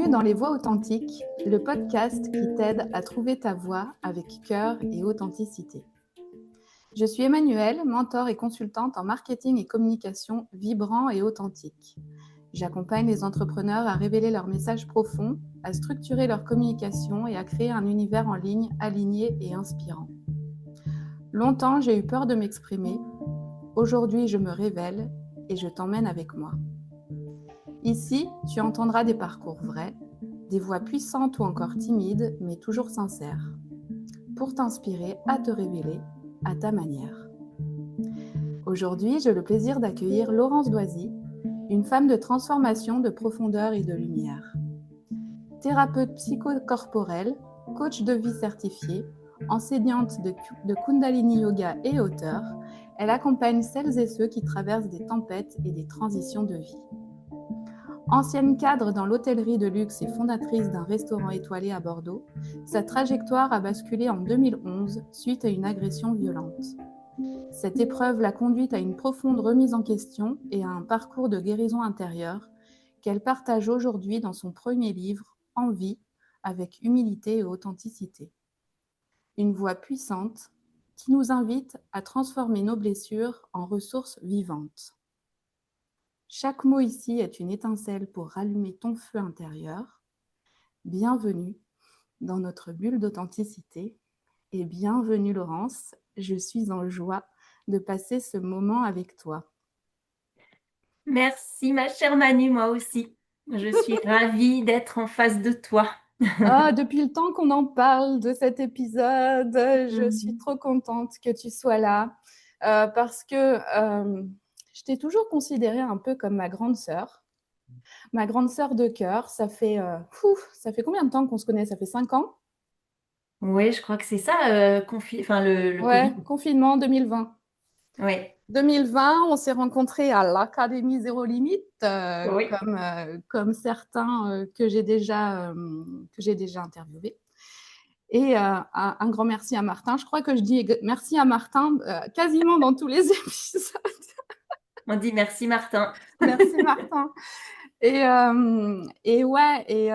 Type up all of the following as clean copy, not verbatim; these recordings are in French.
dans Les Voix authentiques, le podcast qui t'aide à trouver ta voix avec cœur et authenticité. Je suis Emmanuelle, mentor et consultante en marketing et communication vibrant et authentique. J'accompagne les entrepreneurs à révéler leur message profond, à structurer leur communication et à créer un univers en ligne aligné et inspirant. Longtemps, j'ai eu peur de m'exprimer. Aujourd'hui, je me révèle et je t'emmène avec moi. Ici, tu entendras des parcours vrais, des voix puissantes ou encore timides, mais toujours sincères, pour t'inspirer à te révéler à ta manière. Aujourd'hui, j'ai le plaisir d'accueillir Laurence Doisy, une femme de transformation, de profondeur et de lumière. Thérapeute psychocorporelle, coach de vie certifiée, enseignante de Kundalini Yoga et auteure, elle accompagne celles et ceux qui traversent des tempêtes et des transitions de vie. Ancienne cadre dans l'hôtellerie de luxe et fondatrice d'un restaurant étoilé à Bordeaux, sa trajectoire a basculé en 2011 suite à une agression violente. Cette épreuve l'a conduite à une profonde remise en question et à un parcours de guérison intérieure qu'elle partage aujourd'hui dans son premier livre, En vie, avec humilité et authenticité. Une voix puissante qui nous invite à transformer nos blessures en ressources vivantes. Chaque mot ici est une étincelle pour rallumer ton feu intérieur. Bienvenue dans notre bulle d'authenticité et bienvenue Laurence, je suis en joie de passer ce moment avec toi. Merci ma chère Manu, moi aussi. Je suis ravie d'être en face de toi. Depuis le temps qu'on en parle de cet épisode, je suis trop contente que tu sois là parce que je t'ai toujours considérée un peu comme ma grande sœur de cœur. Ça fait combien de temps qu'on se connaît? Ça fait 5 ans? Oui, je crois que c'est ça, le Ouais, Covid. confinement 2020. Oui, 2020, on s'est rencontrés à l'Académie Zéro Limite, oui. comme certains que j'ai déjà interviewés. Et un grand merci à Martin. Je crois que je dis merci à Martin quasiment dans tous les épisodes. On dit merci Martin. Merci Martin. Et ouais,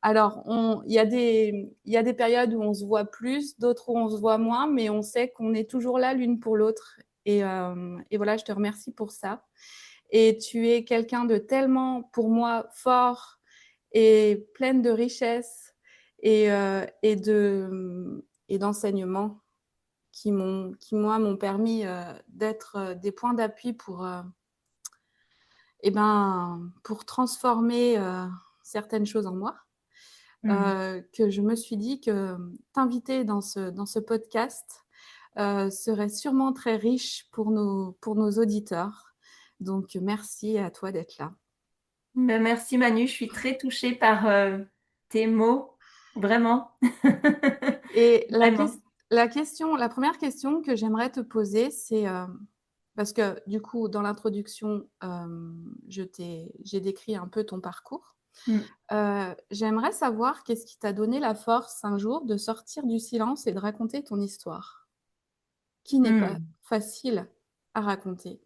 alors il y a des périodes où on se voit plus, d'autres où on se voit moins, mais on sait qu'on est toujours là l'une pour l'autre. Et voilà, je te remercie pour ça. Et tu es quelqu'un de tellement, pour moi, fort et pleine de richesse et d'enseignements qui, moi, m'ont permis d'être des points d'appui pour transformer certaines choses en moi. Que je me suis dit que t'inviter dans ce podcast serait sûrement très riche pour nos auditeurs. Donc, merci à toi d'être là. Merci Manu, je suis très touchée par tes mots, vraiment. Et Vraiment. la première question que j'aimerais te poser, c'est parce que du coup, dans l'introduction, j'ai décrit un peu ton parcours. Mm. J'aimerais savoir qu'est-ce qui t'a donné la force un jour de sortir du silence et de raconter ton histoire, qui n'est pas Mm. facile à raconter.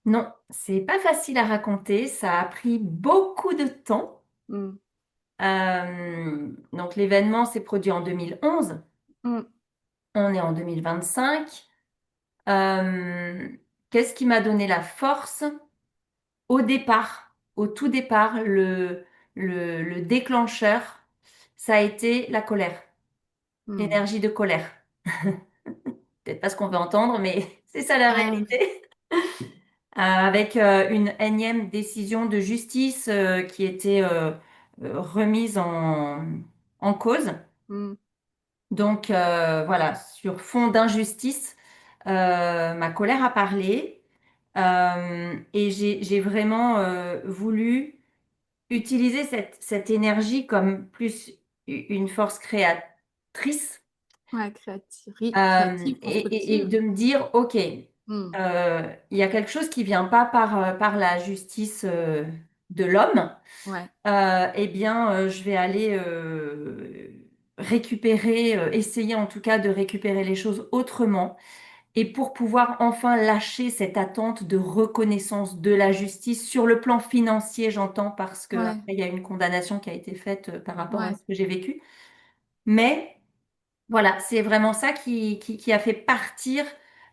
Non, c'est pas facile à raconter, ça a pris beaucoup de temps. Mm. Donc l'événement s'est produit en 2011. Mm. On est en 2025. Euh, Qu'est-ce qui m'a donné la force? Au départ, au tout départ, le déclencheur, ça a été la colère, Mm. l'énergie de colère. Peut-être pas ce qu'on veut entendre, mais c'est ça la Ah, réalité. Avec une énième décision de justice qui était remise en cause. mm. Donc voilà, sur fond d'injustice, ma colère a parlé et j'ai vraiment voulu utiliser cette énergie comme plus une force créatrice Ouais, créative, et constructive. de me dire, OK, Mm. il y a quelque chose qui vient pas par la justice de l'homme. Ouais. Eh bien, je vais aller récupérer, essayer en tout cas de récupérer les choses autrement et pour pouvoir enfin lâcher cette attente de reconnaissance de la justice sur le plan financier, j'entends, parce que Ouais, après, il y a une condamnation qui a été faite par rapport à ouais, ce que j'ai vécu. Mais voilà, c'est vraiment ça qui a fait partir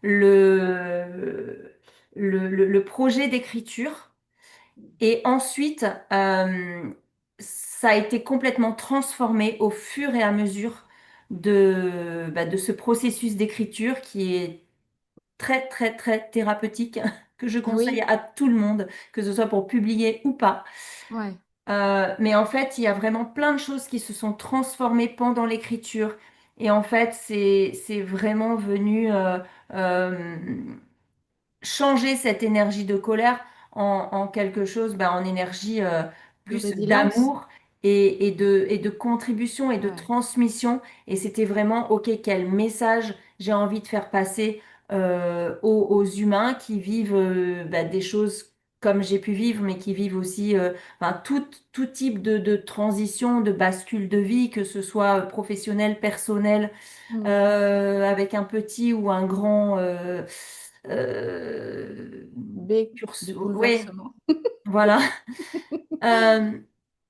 le, le projet d'écriture. Et ensuite, ça a été complètement transformé au fur et à mesure de ce processus d'écriture qui est très, très, très thérapeutique, que je conseille oui, à tout le monde, que ce soit pour publier ou pas. ouais, Mais en fait, il y a vraiment plein de choses qui se sont transformées pendant l'écriture. Et en fait, c'est vraiment venu euh, changer cette énergie de colère en quelque chose, ben, en énergie de plus résilience. d'amour et de contribution et de Ouais. transmission. Et c'était vraiment, OK, quel message j'ai envie de faire passer aux humains qui vivent ben, des choses comme j'ai pu vivre, mais qui vivent aussi enfin, tout type de transition, de bascule de vie, que ce soit professionnel, personnel, Hmm. avec un petit ou un grand euh, B de oui, bouleversement. voilà. Euh,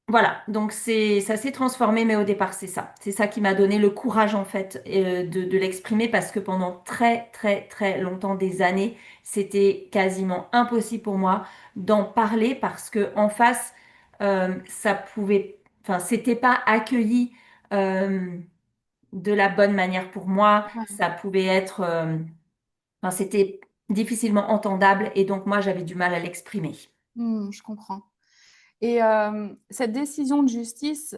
voilà, donc ça s'est transformé, mais au départ, c'est ça. C'est ça qui m'a donné le courage, en fait, de l'exprimer parce que pendant très, très, très longtemps, des années, c'était quasiment impossible pour moi d'en parler parce que en face, ça pouvait, enfin, c'était pas accueilli euh, de la bonne manière pour moi. Ouais. Ça pouvait être, enfin, c'était difficilement entendable et donc moi, j'avais du mal à l'exprimer. Hmm, je comprends. Et cette décision de justice,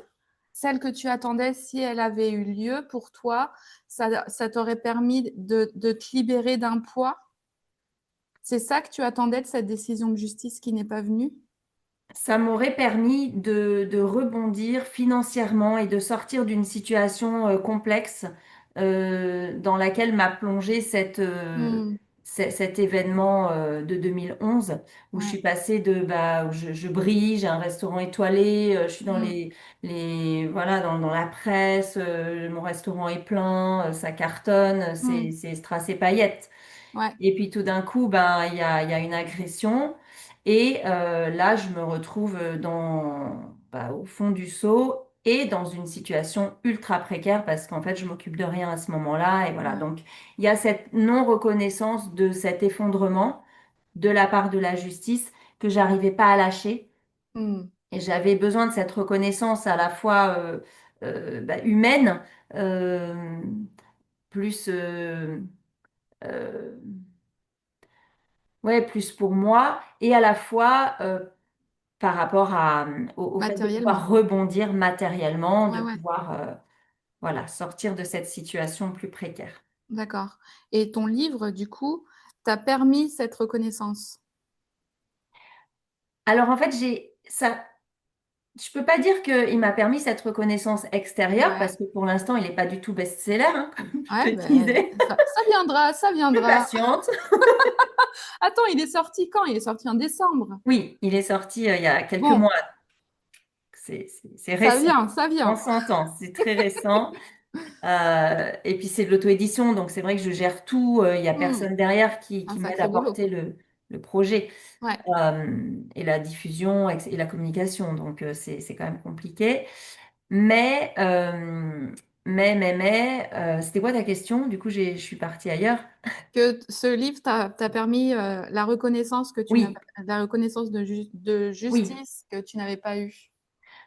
celle que tu attendais, si elle avait eu lieu pour toi, ça t'aurait permis de te libérer d'un poids. C'est ça que tu attendais de cette décision de justice qui n'est pas venue? Ça m'aurait permis de rebondir financièrement et de sortir d'une situation complexe dans laquelle m'a plongé Hmm, cet événement de 2011 où je suis ouais. passée de bah, où je brille, j'ai un restaurant étoilé, je suis dans Hmm, voilà dans la presse, mon restaurant est plein, ça cartonne, hmm, c'est strass et paillettes. ouais. Et puis tout d'un coup, ben, il y a une agression. Et là, je me retrouve bah, au fond du seau et dans une situation ultra précaire parce qu'en fait, je m'occupe de rien à ce moment-là. Et voilà, Ouais. donc il y a cette non-reconnaissance de cet effondrement de la part de la justice que j'arrivais pas à lâcher. Hmm, Et j'avais besoin de cette reconnaissance à la fois bah, humaine, euh, plus... euh, ouais, plus pour moi et à la fois par rapport au fait de pouvoir matériellement. rebondir matériellement, Ouais, de ouais. pouvoir voilà, sortir de cette situation plus précaire. D'accord. Et ton livre, du coup, t'a permis cette reconnaissance? Alors en fait, je peux pas dire qu'il m'a permis cette reconnaissance extérieure Ouais. parce que pour l'instant, il n'est pas du tout best-seller, hein, comme je Ouais, te ben, disais. ça viendra, ça Je suis viendra. patiente. Attends, il est sorti quand? Il est sorti en décembre. Oui, il est sorti il y a quelques Bon, mois. C'est récent. ça On vient. s'entend, c'est très récent. Et puis c'est de l'auto-édition, donc c'est vrai que je gère tout. Il n'y a Hmm, personne derrière un qui m'aide à sacré boulot. porter le projet Ouais. et la diffusion et la communication. Donc c'est quand même compliqué. Mais, euh, c'était quoi ta question? Du coup, je suis partie ailleurs. Que ce livre t'a permis la reconnaissance que tu n'as Oui, la reconnaissance de oui. justice que tu n'avais pas eue.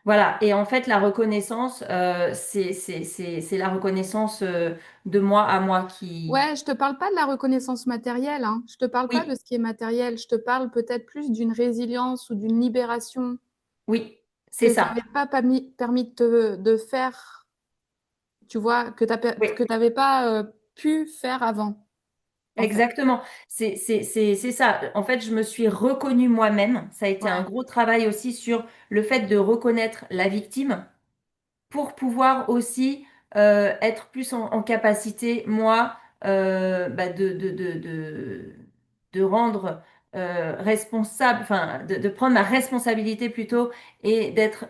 Voilà. Et en fait, la reconnaissance, c'est la reconnaissance de moi à moi qui... Ouais, je te parle pas de la reconnaissance matérielle, hein. Je te parle pas de Oui, ce qui est matériel. Je te parle peut-être plus d'une résilience ou d'une libération oui, c'est que ça ça. n'avait pas permis de faire, tu vois, Oui. que tu n'avais pas pu faire avant, en fait. Exactement, c'est ça. En fait, je me suis reconnue moi-même. Ça a été un Ouais. gros travail aussi sur le fait de reconnaître la victime pour pouvoir aussi être plus en capacité, moi, bah, de rendre responsable, enfin, de prendre ma responsabilité plutôt et d'être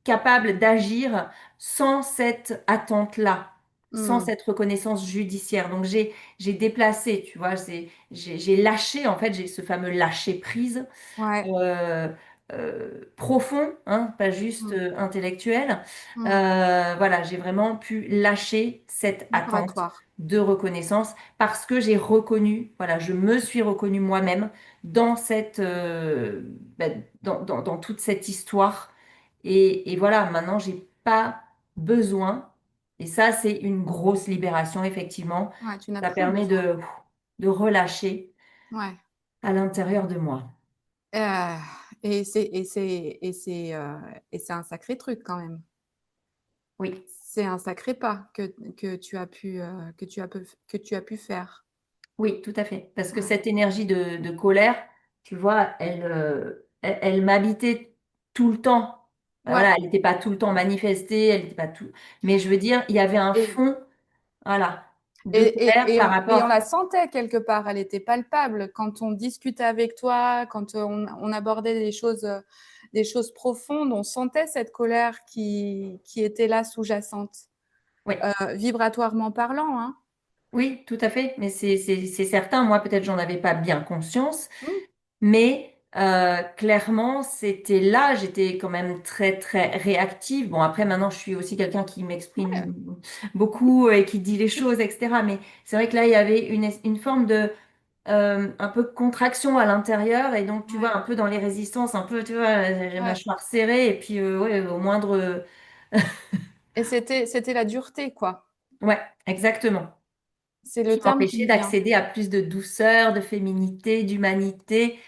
capable d'agir sans cette attente-là. sans Hmm. cette reconnaissance judiciaire. Donc j'ai déplacé, tu vois, j'ai lâché, en fait, j'ai ce fameux lâcher prise Ouais. euh, profond, hein, pas juste Hmm. intellectuel. Hmm. Voilà, j'ai vraiment pu lâcher cette attente Vibratoire. de reconnaissance parce que j'ai reconnu, voilà, je me suis reconnue moi-même dans dans toute cette histoire. Et voilà, maintenant, j'ai pas besoin. Et ça, c'est une grosse libération, effectivement. Ouais, tu n'as Ça plus permet besoin. de relâcher Ouais. à l'intérieur de moi. Euh, et c'est un sacré truc quand même. Oui. C'est un sacré pas que tu as pu que tu as pu faire. Oui, tout à fait. Parce que Ouais. cette énergie de colère, tu vois, elle m'habitait tout le temps. Ben Ouais. voilà, elle n'était pas tout le temps manifestée, elle n'était pas tout. Mais je veux dire, il y avait un Et, fond, voilà, et, de colère et par on rapport. la sentait quelque part, elle était palpable quand on discutait avec toi, quand on abordait des choses profondes, on sentait cette colère qui était là sous-jacente, Oui, vibratoirement parlant, hein. oui, tout à fait. Mais c'est certain. Moi, peut-être, j'en avais pas bien conscience. Mm. Mais clairement, c'était là, j'étais quand même très, très réactive. Bon, après, maintenant, je suis aussi quelqu'un qui Ouais, m'exprime beaucoup et qui dit les choses, etc. Mais c'est vrai que là, il y avait une forme de un peu de contraction à l'intérieur. Et donc, tu vois, ouais, un peu dans les résistances, un peu, tu vois, j'ai la ouais. mâchoire serrée. Et puis, ouais, au moindre. Et c'était la dureté, quoi. Ouais, exactement. C'est le Qui terme qui m'empêchait me vient. d'accéder à plus de douceur, de féminité, d'humanité,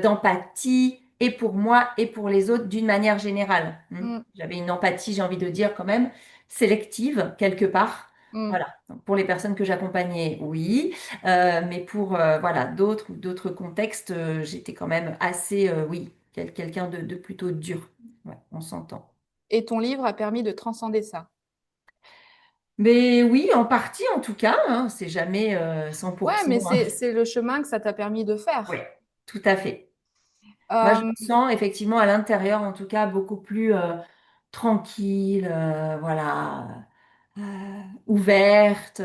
d'empathie, et pour moi et pour les autres d'une manière générale. Mm, J'avais une empathie, j'ai envie de dire quand même, sélective quelque part. mm. Voilà. Donc, pour les personnes que j'accompagnais, oui. Mais pour voilà, d'autres ou d'autres contextes, j'étais quand même assez, oui, quelqu'un de plutôt dur. Ouais, on s'entend. Et ton livre a permis de transcender ça. Mais oui, en partie en tout cas, hein, c'est jamais Ouais, 100%. mais Hein. c'est le chemin que ça t'a permis de Oui, faire. tout à fait. Moi, je Euh, me sens effectivement à l'intérieur, en tout cas, beaucoup plus tranquille, voilà, ouverte,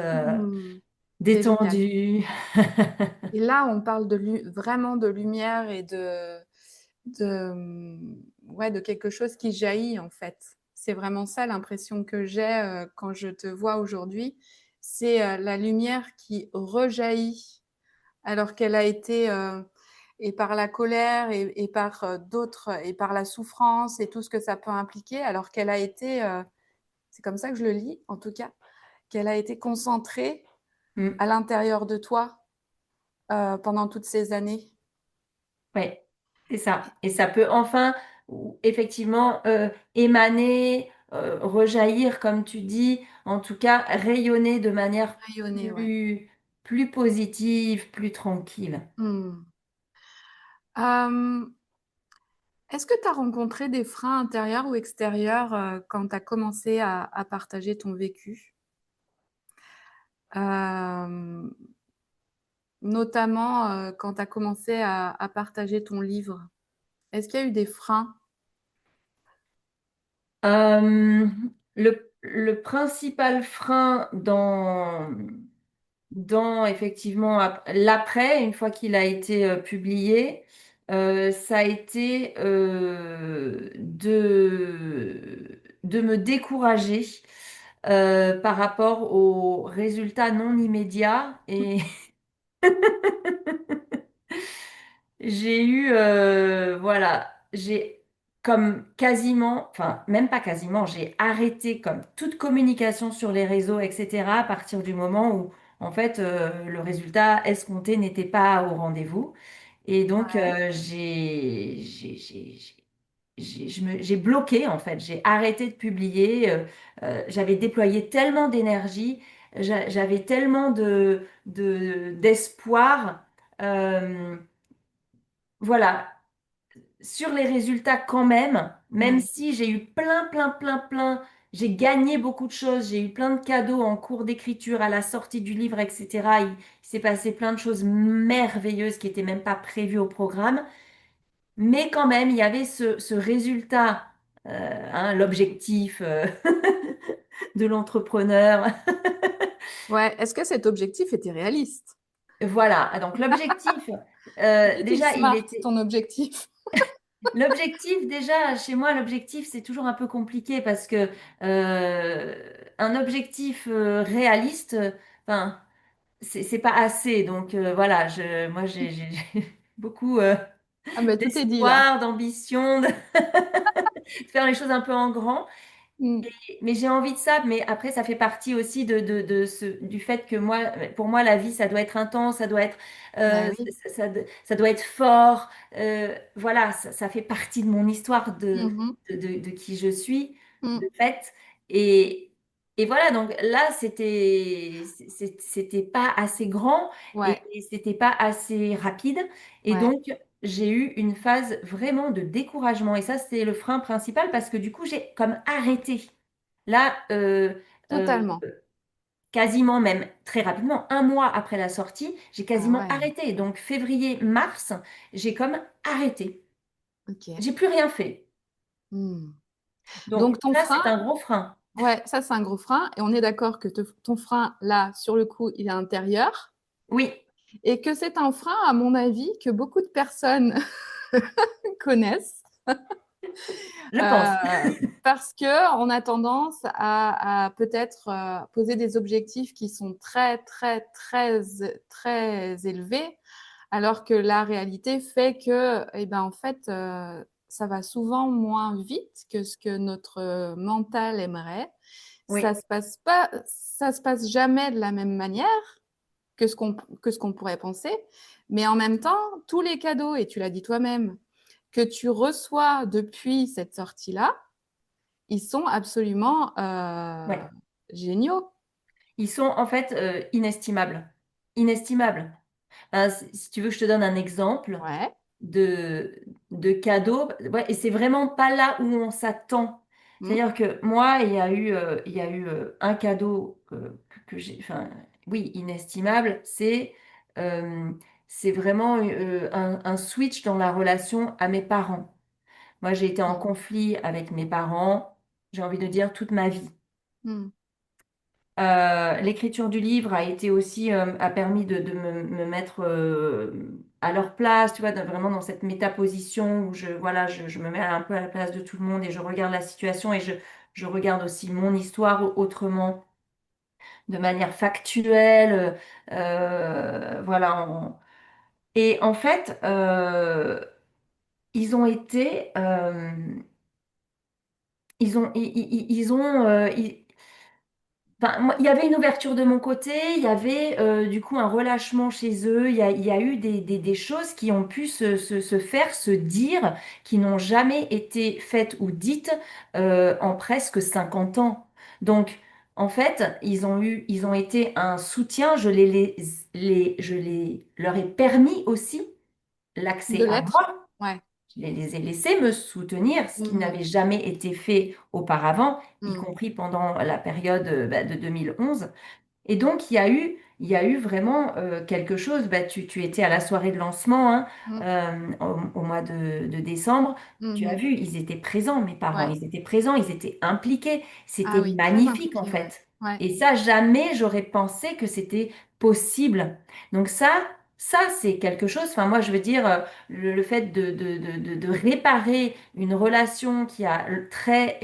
c'est génial. détendue. Et là, on parle vraiment de lumière et ouais, de quelque chose qui jaillit, en fait. C'est vraiment ça l'impression que j'ai quand je te vois aujourd'hui. C'est la lumière qui rejaillit alors qu'elle a été, et par la colère et par d'autres, et par la souffrance et tout ce que ça peut impliquer, alors qu'elle a été, c'est comme ça que je le lis en tout cas, qu'elle a été concentrée Mm, à l'intérieur de toi pendant toutes ces années. ouais, c'est ça. Et ça peut enfin, effectivement, émaner, rejaillir, comme tu dis, en tout cas, rayonner de manière Rayonner, ouais. plus positive, plus tranquille. Hmm. Euh, Est-ce que tu as rencontré des freins intérieurs ou extérieurs quand tu as commencé à partager ton vécu? Euh, Notamment quand tu as commencé à partager ton livre. Est-ce qu'il y a eu des freins? Euh, le principal frein dans effectivement l'après, une fois qu'il a été publié, ça a été de me décourager par rapport aux résultats non immédiats et j'ai eu, voilà, j'ai comme quasiment, enfin même pas quasiment, j'ai arrêté comme toute communication sur les réseaux, etc. à partir du moment où, en fait, le résultat escompté n'était pas au rendez-vous. Et donc, Ouais. j'ai bloqué, en fait, j'ai arrêté de publier. J'avais déployé tellement d'énergie, j'avais tellement d'espoir. euh, voilà, sur les résultats quand même, même Ouais. si j'ai eu plein, j'ai gagné beaucoup de choses, j'ai eu plein de cadeaux en cours d'écriture, à la sortie du livre, etc. Il s'est passé plein de choses merveilleuses qui n'étaient même pas prévues au programme. Mais quand même, il y avait ce résultat, hein, l'objectif de l'entrepreneur. Ouais. Est-ce que cet objectif était réaliste? Voilà, donc l'objectif, Était-il déjà, il smart, était... ton objectif? L'objectif, déjà, chez moi, l'objectif, c'est toujours un peu compliqué parce que un objectif réaliste, enfin, c'est pas assez. Donc voilà, moi, j'ai beaucoup Ah ben, tout est dit là. d'espoir, d'ambition, de faire les choses un peu en grand. Mm. Mais j'ai envie de ça, mais après, ça fait partie aussi du fait que moi, pour moi, la vie, ça doit être intense, ça doit être, Ben oui. ça doit être fort. Voilà, ça fait partie de mon histoire Mhm. de qui je suis, de Mm. fait. Et, et voilà, donc là, c'était pas assez grand Ouais, et c'était pas assez rapide. Et ouais, donc, j'ai eu une phase vraiment de découragement. Et ça, c'est le frein principal parce que du coup, j'ai comme arrêté. Là, totalement. quasiment même très rapidement, un mois après la sortie, j'ai Ah quasiment ouais, arrêté. Donc, février, mars, j'ai comme arrêté. ok. J'ai plus rien fait. Mm. Donc, Donc ton ça, frein, c'est un gros frein. ouais, ça c'est un gros frein. Et on est d'accord que ton frein, là, sur le coup, il est intérieur. Oui, Et que c'est un frein, à mon avis, que beaucoup de personnes connaissent. je pense. Euh, Parce que on a tendance à peut-être poser des objectifs qui sont très, très, très, très élevés, alors que la réalité fait que, eh ben, en fait, ça va souvent moins vite que ce que notre mental aimerait. Oui, Ça se passe jamais de la même manière que ce qu'on pourrait penser, mais en même temps, tous les cadeaux, et tu l'as dit toi-même, que tu reçois depuis cette sortie-là, ils sont absolument ouais. géniaux. Ils sont en fait inestimables. Inestimables. Si tu veux que je te donne un exemple Ouais. de cadeau, ouais, et c'est vraiment pas là où on s'attend. Mmh. C'est-à-dire que moi, il y a eu un cadeau que j'ai, enfin, oui, inestimable, euh, c'est vraiment un switch dans la relation à mes parents. Moi, j'ai été en Mmh. conflit avec mes parents, j'ai envie de dire toute ma vie. Mmh. L'écriture du livre a été aussi, a permis de me mettre à leur place, tu vois, vraiment dans cette métaposition où voilà, je me mets un peu à la place de tout le monde et je regarde la situation et je regarde aussi mon histoire autrement, de manière factuelle, voilà. Et en fait, ils ont été, ils ont, enfin, il y avait une ouverture de mon côté, il y avait du coup un relâchement chez eux, il y a eu des choses qui ont pu se faire, se dire, qui n'ont jamais été faites ou dites en presque 50 ans. Donc, en fait, ils ont été un soutien, leur ai permis aussi De l'accès à l'être? moi. Ouais. Je les ai laissés me soutenir, ce qui Mmh. n'avait jamais été fait auparavant, y Mmh. compris pendant la période de 2011. Et donc, il y a eu vraiment quelque chose. Bah, tu étais à la soirée de lancement hein, Mmh. au mois de décembre. Tu as Mmh. vu, ils étaient présents, mes parents. Ouais. Ils étaient présents, ils étaient impliqués. Ah C'était oui, très magnifique, en impliqué, ouais. fait. Ouais. Et ça, jamais j'aurais pensé que c'était possible. Donc ça, c'est quelque chose. Enfin, moi, je veux dire, le fait de réparer une relation qui a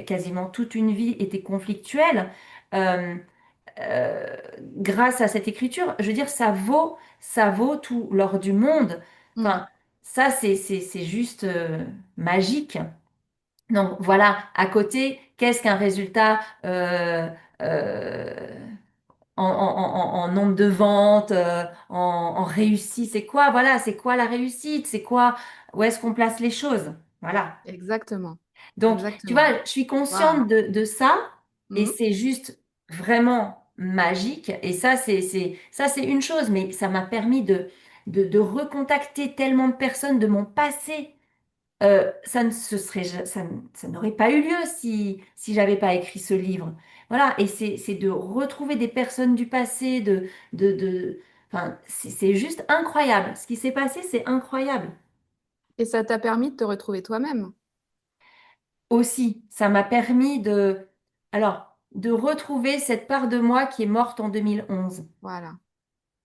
quasiment toute une vie été conflictuelle. euh, euh, Grâce à cette écriture, je veux dire, ça vaut tout l'or du monde. Mmh. Enfin, ça, c'est juste magique. Donc voilà, à côté, qu'est-ce qu'un résultat euh, en nombre de ventes, en réussite? C'est quoi, voilà, c'est quoi la réussite? C'est quoi, où est-ce qu'on place les choses? Voilà. Exactement. Donc, tu Exactement. vois, je suis Waouh! consciente de ça et Mmh. c'est juste vraiment magique. Et ça, ça, c'est une chose, mais ça m'a permis de recontacter tellement de personnes de mon passé. Ça ne se serait, ça n'aurait pas eu lieu si j'avais pas écrit ce livre. Voilà. Et c'est de retrouver des personnes du passé, enfin, c'est juste incroyable. Ce qui s'est passé, c'est incroyable. Et ça t'a permis de te retrouver toi-même? Aussi, ça m'a permis de... Alors, de retrouver cette part de moi qui est morte en 2011. Voilà.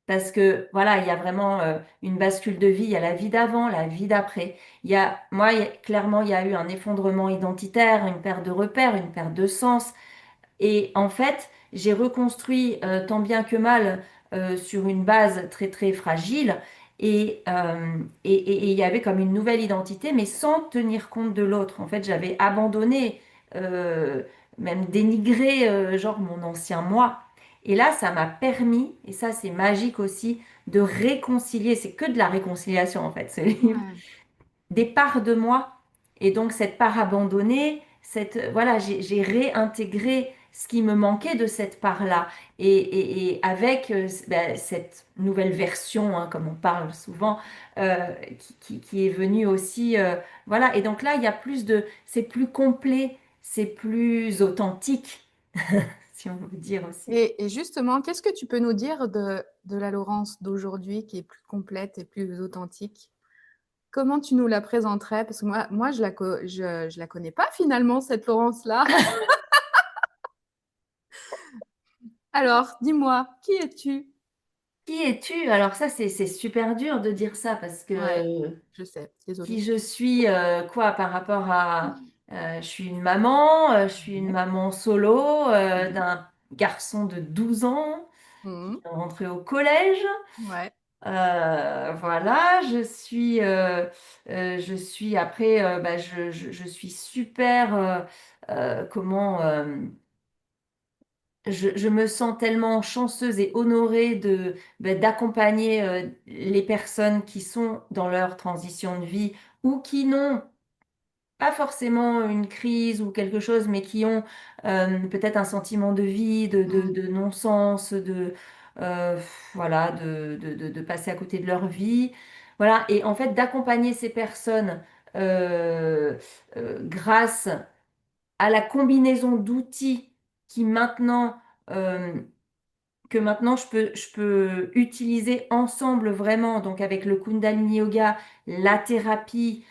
Parce que voilà, il y a vraiment une bascule de vie. Il y a la vie d'avant, la vie d'après. Moi, clairement, il y a eu un effondrement identitaire, une perte de repères, une perte de sens. Et en fait, j'ai reconstruit tant bien que mal sur une base très très fragile. Et il y avait comme une nouvelle identité, mais sans tenir compte de l'autre. En fait, j'avais abandonné, euh, même dénigré, genre mon ancien moi. Et là, ça m'a permis, et ça c'est magique aussi, de réconcilier. C'est que de la réconciliation en fait, ce livre Ouais. des parts de moi. Et donc cette part abandonnée, voilà, j'ai réintégré ce qui me manquait de cette part-là. Et avec ben, cette nouvelle version, hein, comme on parle souvent, qui est venue aussi, voilà. Et donc là, il y a c'est plus complet, c'est plus authentique, si on veut dire aussi. Et justement, qu'est-ce que tu peux nous dire de la Laurence d'aujourd'hui qui est plus complète et plus authentique? Comment tu nous la présenterais? Parce que moi je la connais pas finalement, cette Laurence-là. Alors, dis-moi, qui es-tu? Qui es-tu? Alors ça, c'est super dur de dire ça parce Ouais, que je sais, désolée. qui je suis, quoi, par rapport à... je suis une maman, je suis une Ouais. maman solo Mhm. d'un garçon de 12 ans qui Mhm. est rentré au collège. Ouais. Voilà, je suis après, bah, je suis super, comment, je me sens tellement chanceuse et honorée d'accompagner les personnes qui sont dans leur transition de vie ou qui n'ont pas forcément une crise ou quelque chose, mais qui ont peut-être un sentiment de vide, Mhm. de non-sens, euh, voilà, de passer à côté de leur vie. Voilà, et en fait, d'accompagner ces personnes grâce à la combinaison d'outils qui maintenant, euh, que maintenant je peux utiliser ensemble vraiment, donc avec le Kundalini Yoga, la thérapie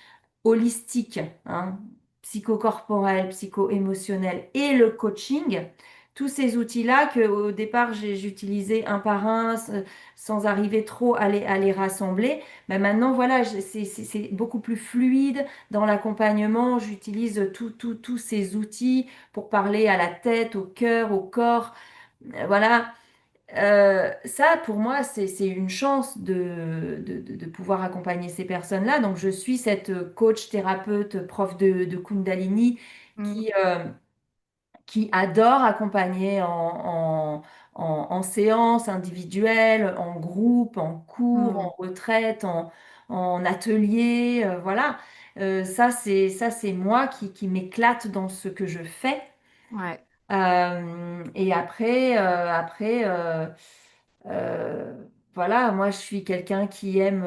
holistique, hein, psychocorporel, psycho-émotionnel et le coaching, tous ces outils-là que au départ j'utilisais un par un sans arriver trop à les rassembler, mais maintenant voilà, c'est beaucoup plus fluide dans l'accompagnement. J'utilise tous ces outils pour parler à la tête, au cœur, au corps. Voilà, ça, pour moi, c'est une chance de pouvoir accompagner ces personnes-là. Donc, je suis cette coach, thérapeute, prof de Kundalini Mhm. qui, euh, qui adore accompagner en séance individuelle, en groupe, en cours, en Mhm. retraite, en atelier. Voilà. Ça, c'est moi qui m'éclate dans ce que je fais. Ouais. Et euh, voilà, moi je suis quelqu'un qui aime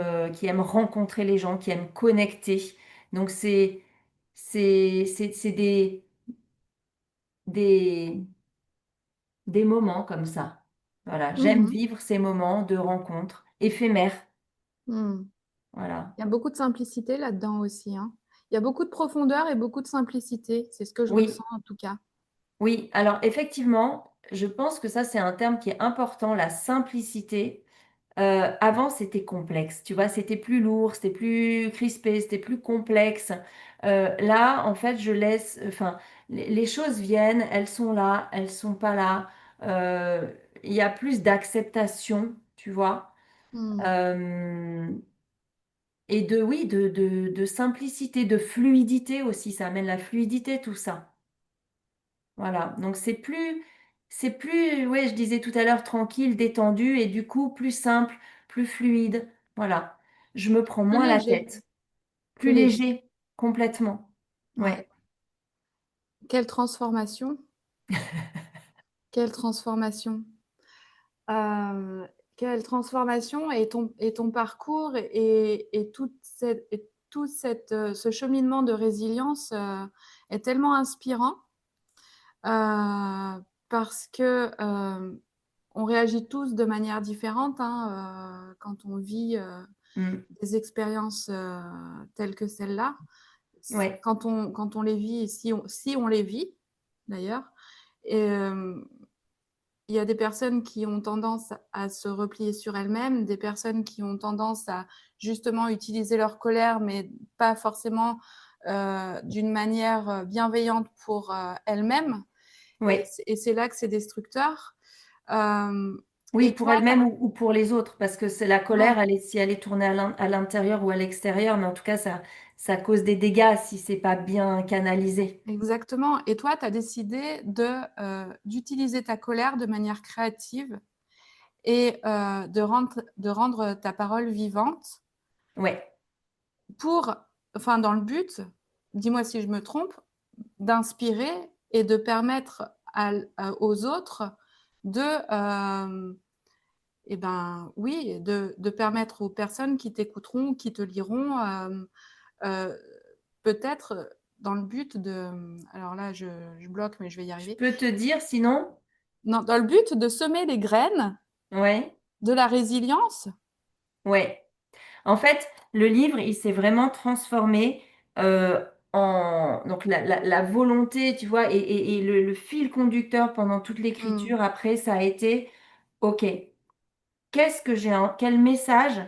rencontrer les gens, qui aime connecter. Donc c'est des, des moments comme ça. Voilà, j'aime Mhm. vivre ces moments de rencontre éphémères. Mhm. Voilà. Il y a beaucoup de simplicité là-dedans aussi, hein. Il y a beaucoup de profondeur et beaucoup de simplicité. C'est ce que je Oui, ressens en tout cas. oui. Alors effectivement, je pense que ça c'est un terme qui est important, la simplicité. Avant, c'était complexe, tu vois, c'était plus lourd, c'était plus crispé, c'était plus complexe. Là, en fait, je laisse, enfin, les choses viennent, elles sont là, elles sont pas là. Euh, Il y a plus d'acceptation, tu vois, Mhm. Euh, et oui, de simplicité, de fluidité aussi. Ça amène la fluidité, tout ça. Voilà. Donc, ouais, je disais tout à l'heure, tranquille, détendu, et du coup, plus simple, plus fluide. Voilà. Je me prends Plus moins la léger, tête. Plus plus léger. léger, complètement. Ouais. Ouais. Quelle transformation? Quelle transformation? Euh, Quelle transformation et ton parcours et ce cheminement de résilience est tellement inspirant parce que on réagit tous de manière différente hein, quand on vit Mm. des expériences telles que celle-là. Ouais. Quand on les vit, si on les vit d'ailleurs. Et, il y a des personnes qui ont tendance à se replier sur elles-mêmes, des personnes qui ont tendance à justement utiliser leur colère, mais pas forcément d'une manière bienveillante pour elles-mêmes. Oui. Et c'est là que c'est destructeur. Euh, Oui, et pour toi, elle-même ou pour les autres, parce que c'est la colère, ouais, si elle est tournée à l'intérieur ou à l'extérieur, mais en tout cas, ça cause des dégâts si c'est pas bien canalisé. exactement. Et toi, tu as décidé d'utiliser ta colère de manière créative et de rendre ta parole vivante Ouais, pour, enfin, dans le but, dis-moi si je me trompe, d'inspirer et de permettre aux autres de, eh ben, oui, de permettre aux personnes qui t'écouteront, qui te liront, euh, peut-être dans le but de, alors là, je bloque, mais je vais y je arriver, peux te dire sinon, non, dans le but de semer les graines ouais, de la résilience. ouais. En fait, le livre, il s'est vraiment transformé donc la volonté, tu vois, et le fil conducteur pendant toute Mm, l'écriture, après, ça a été, OK, quel message,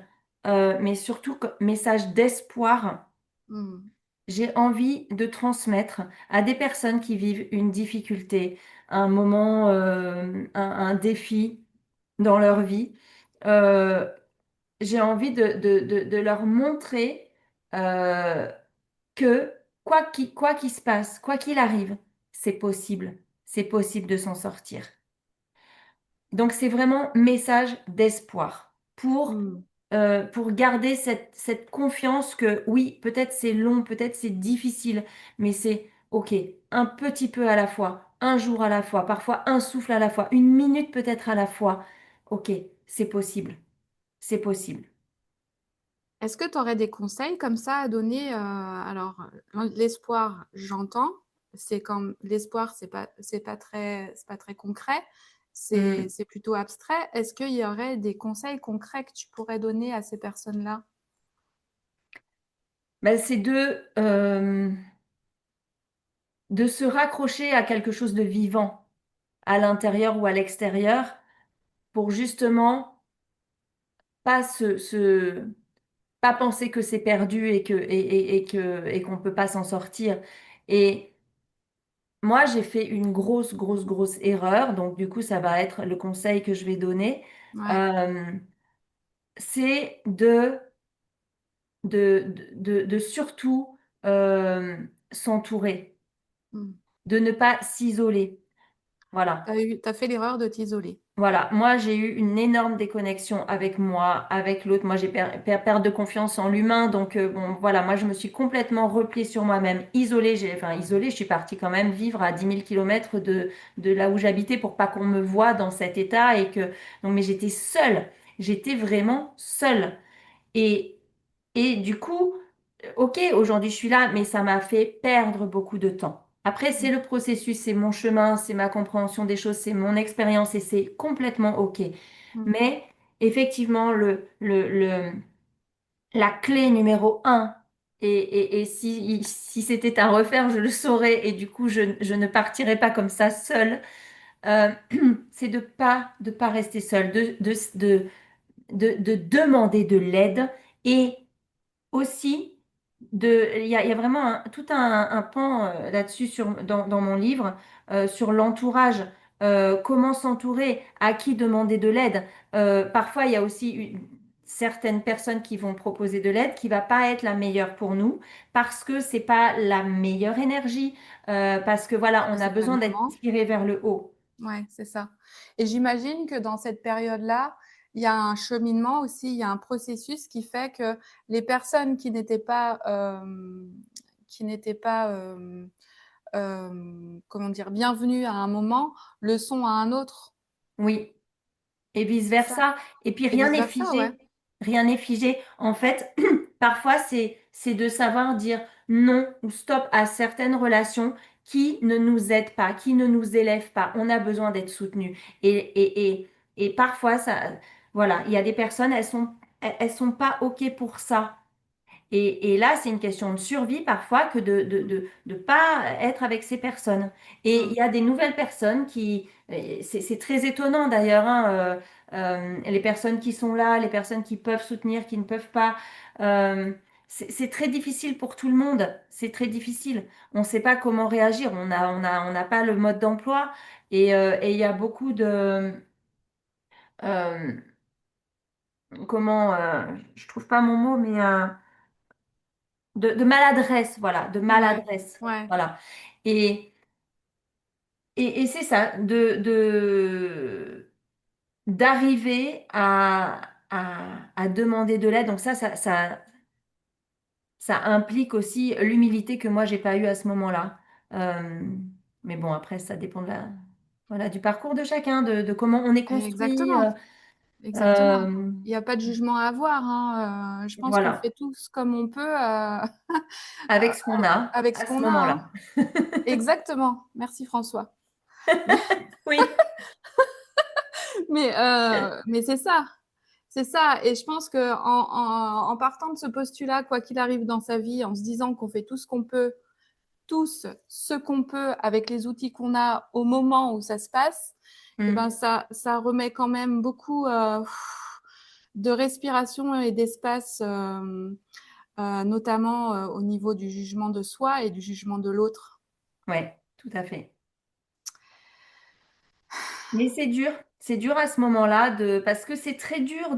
mais surtout message d'espoir, mm, j'ai envie de transmettre à des personnes qui vivent une difficulté, un moment, un défi dans leur vie. Euh, j'ai envie de leur montrer euh, que quoi qu'il se passe, quoi qu'il arrive, c'est possible. C'est possible de s'en sortir. Donc c'est vraiment message d'espoir mm, pour garder cette confiance que oui, peut-être c'est long, peut-être c'est difficile, mais c'est OK, un petit peu à la fois, un jour à la fois, parfois un souffle à la fois, une minute peut-être à la fois. OK, c'est possible, c'est possible. est-ce que tu aurais des conseils comme ça à donner alors, l'espoir, j'entends. C'est comme l'espoir, c'est pas très concret. Hmm. C'est plutôt abstrait. Est-ce qu'il y aurait des conseils concrets que tu pourrais donner à ces personnes-là? Ben, c'est de se raccrocher à quelque chose de vivant, à l'intérieur ou à l'extérieur, pour justement pas pas penser que c'est perdu et qu'on peut pas s'en sortir. Et moi, j'ai fait une grosse erreur. Donc, du coup, ça va être le conseil que je vais donner. Ouais. Euh, c'est de surtout s'entourer, Mm. de ne pas s'isoler. Voilà. T'as fait l'erreur de t'isoler. Voilà, moi j'ai eu une énorme déconnexion avec moi, avec l'autre. Moi j'ai perte de confiance en l'humain, donc bon voilà, moi je me suis complètement repliée sur moi-même, isolée. Enfin isolée, je suis partie quand même vivre à 10 000 kilomètres de là où j'habitais pour pas qu'on me voie dans cet état et que donc mais j'étais seule, j'étais vraiment seule. Et du coup, ok, aujourd'hui je suis là, mais ça m'a fait perdre beaucoup de temps. Après, c'est Mm. le processus, c'est mon chemin, c'est ma compréhension des choses, c'est mon expérience et c'est complètement ok. Mm. Mais effectivement, la clé numéro un, et si c'était à refaire, je le saurais et du coup, je ne partirais pas comme ça seule, euh, c'est de pas rester seule, de demander de l'aide et aussi, il y a vraiment tout un pan là-dessus dans mon livre sur l'entourage, comment s'entourer, à qui demander de l'aide. Parfois, il y a aussi certaines personnes qui vont proposer de l'aide qui va pas être la meilleure pour nous parce que c'est pas la meilleure énergie, parce que voilà, Que on a c'est pas le besoin d'être moment. tiré vers le haut. Ouais, c'est ça. Et j'imagine que dans cette période-là, il y a un cheminement aussi, il y a un processus qui fait que les personnes qui n'étaient pas comment dire, bienvenues à un moment, le sont à un autre. Oui. Et C'est ça. vice-versa. Et puis Et rien n'est vice-versa, ouais. figé. Rien n'est figé. En fait, parfois, c'est de savoir dire non ou stop à certaines relations qui ne nous aident pas, qui ne nous élèvent pas. On a besoin d'être soutenu. Et parfois, voilà, il y a des personnes, elles sont pas OK pour ça. Et là, c'est une question de survie parfois que de pas être avec ces personnes. Et il Mm. y a des nouvelles personnes c'est très étonnant d'ailleurs, hein, les personnes qui sont là, les personnes qui peuvent soutenir, qui ne peuvent pas. euh, c'est très difficile pour tout le monde. C'est très difficile. On ne sait pas comment réagir. On n'a pas le mode d'emploi. Et il y a beaucoup euh, comment, je trouve pas mon mot, mais de maladresse, voilà, de Ouais, maladresse, ouais, voilà. Et, et c'est ça, d'arriver à demander de l'aide. Donc ça implique aussi l'humilité que moi, j'ai pas eue à ce moment-là. Euh, mais bon, après, ça dépend voilà, du parcours de chacun, de comment on est construit. exactement, exactement. Euh, Il n'y a pas de jugement à avoir, hein. Je pense qu'on fait voilà, tous comme on peut avec ce qu'on a avec ce à ce qu'on a, hein. moment-là. Exactement. Merci François. Oui, Mais c'est ça. C'est ça. Et je pense que en partant de ce postulat, quoi qu'il arrive dans sa vie, en se disant qu'on fait tout ce qu'on peut, tous ce qu'on peut avec les outils qu'on a au moment où ça se passe, et ben Mm. ça remet quand même beaucoup de respiration et d'espace, notamment au niveau du jugement de soi et du jugement de l'autre. Ouais, tout à fait. Mais c'est dur à ce moment-là parce que c'est très dur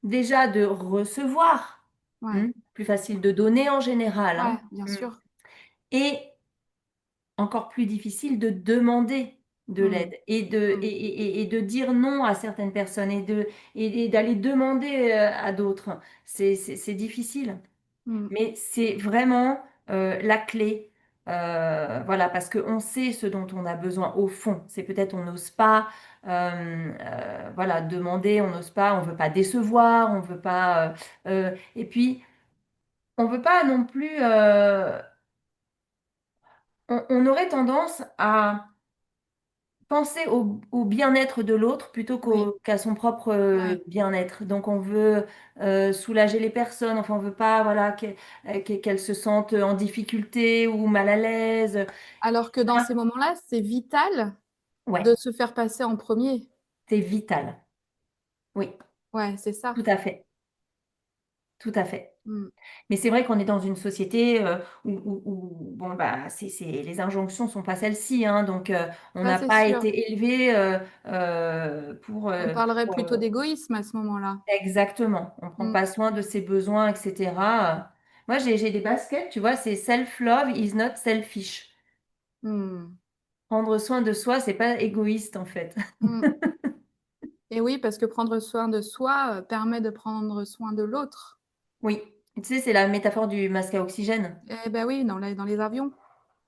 déjà de recevoir, Ouais, plus facile de donner en général, ouais, hein, bien sûr. et encore plus difficile de demander de Mm, l'aide mm, et de dire non à certaines personnes et d'aller demander à d'autres. C'est difficile. mm. Mais c'est vraiment la clé. Voilà, parce qu'on sait ce dont on a besoin au fond. C'est peut-être on n'ose pas voilà, demander, on n'ose pas, on veut pas décevoir, on veut pas. Et puis, on veut pas non plus. On aurait tendance à penser au bien-être de l'autre plutôt Oui, qu'à son propre ouais. bien-être. Donc on veut soulager les personnes, enfin on veut pas voilà qu'elles se sentent en difficulté ou mal à l'aise. Alors que dans Ah, ces moments-là, c'est vital de ouais, se faire passer en premier. c'est vital. Oui, Ouais, c'est tout ça. à fait, tout à fait. Mm. Mais c'est vrai qu'on est dans une société bon bah les injonctions sont pas celles-ci, hein, donc on Ça, n'a c'est pas sûr. été élevé On parlerait plutôt d'égoïsme à ce moment-là. exactement. On prend Mm. pas soin de ses besoins, etc. Moi, j'ai des baskets, tu vois, c'est self-love is not selfish. Mm. Prendre soin de soi, c'est pas égoïste en fait. Mm. Et oui, parce que prendre soin de soi permet de prendre soin de l'autre. Oui, tu sais, c'est la métaphore du masque à oxygène. Eh ben oui, dans les avions,